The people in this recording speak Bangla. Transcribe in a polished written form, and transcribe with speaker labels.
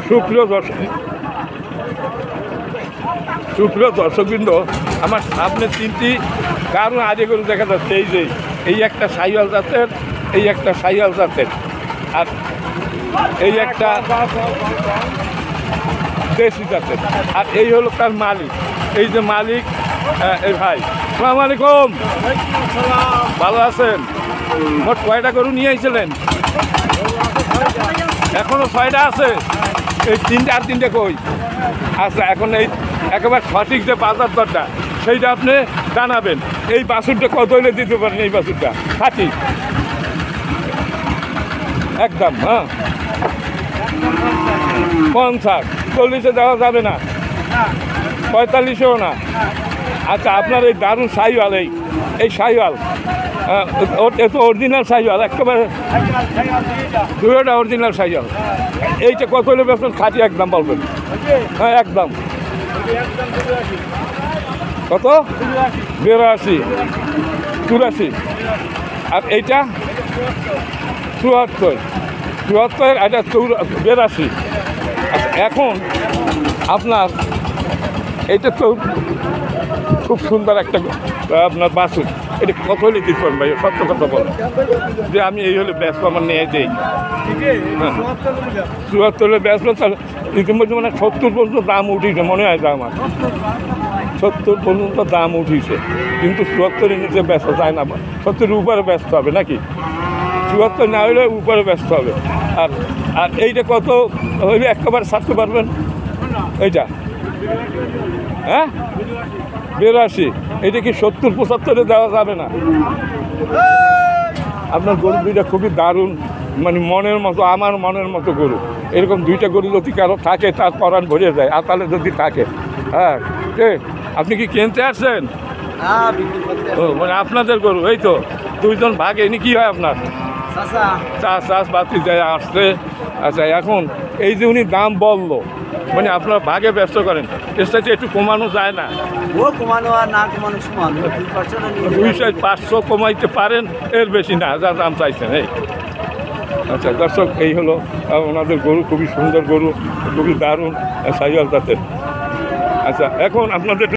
Speaker 1: সুপ্রিয় দর্শকবৃন্দ, আমার সামনে তিনটি কারণ আগে গরু দেখা যাচ্ছে। এই যে এই একটা সাইওয়াল জাতের, এই একটা সাইওয়াল জাতের, আর এই একটা দেশি জাতের, আর এই হলো তার মালিক। এই যে মালিক, এই ভাই, আসসালামু আলাইকুম, ভালো আছেন? মোট কয়টা গরু নিয়ে আইছিলেন? এখনো 6টা আছে। এই 3টে আর 3টে কই? আচ্ছা, এখন এই একেবারে সঠিক যে বাজার দরটা সেইটা আপনি জানাবেন। এই বাছুরটা কত হইলে দিতে পারেন? এই বাছুরটা খাঁটি একদম, হ্যাঁ 50, 40-এ দেওয়া যাবে না, 45-এও না। আচ্ছা, আপনার এই দারুণ সাইওয়াল, এই সাইওয়াল, এ তো অরিজিনাল সাইওয়াল, একেবারে দুটোটা অরিজিনাল সাইওয়াল। এইটা কত হলে বেতন খাঁটি একদম বলবেন? হ্যাঁ একদম। কত? 82, 84, আর এইটা 74, 74, এটা 82। এখন আপনার এইটা তো খুব সুন্দর একটা আপনার বাছুর, এটা কত হলে দিতে পারেন ভাই? সত্য কথা বলেন যে আমি এই হলে ব্যস্ত আমার নিয়ে দেই। 74 ব্যস্ত, তাহলে ইতিমধ্যে মানে 70 পর্যন্ত দাম উঠিছে মনে হয়। আমার 70 পর্যন্ত দাম উঠিছে, কিন্তু 74-এর নিচে ব্যস্ত যায় না, 70-এর উপরে ব্যস্ত হবে নাকি? 74 না হলে উপরে ব্যস্ত হবে। আর আর এইটা কত হইলে একেবারে ছাড়তে পারবেন? এইটা হ্যাঁ 82, এটা কি 70-75-এ দেওয়া যাবে না? আপনার গরু দুইটা খুবই দারুণ, মানে মনের মতো, আমার মনের মতো গরু। এরকম দুইটা গরু যদি কারো থাকে তার পরাণ ভরে যায়, আর তাহলে যদি থাকে। হ্যাঁ, আপনি কি কিনতে আসছেন? ও, মানে আপনাদের গরু, এই তো দুইজন ভাগে। ইনি কি হয় আপনার? চাষ বাতি যায় আসছে। আচ্ছা, এখন এই যে উনি দাম বললো, মানে আপনারা ভাগে ব্যস্ত করেন, এর সাথে একটু কমানো যায় না?
Speaker 2: ও কমানো আর না কমানো সমান,
Speaker 1: 200-500 কমাইতে পারেন, এর বেশি না যা দাম চাইছেন। এই আচ্ছা দর্শক, এই হলো ওনাদের গরু, খুবই সুন্দর গরু, খুবই দারুণ সাইওয়াল জাতের। আচ্ছা, এখন আপনাদের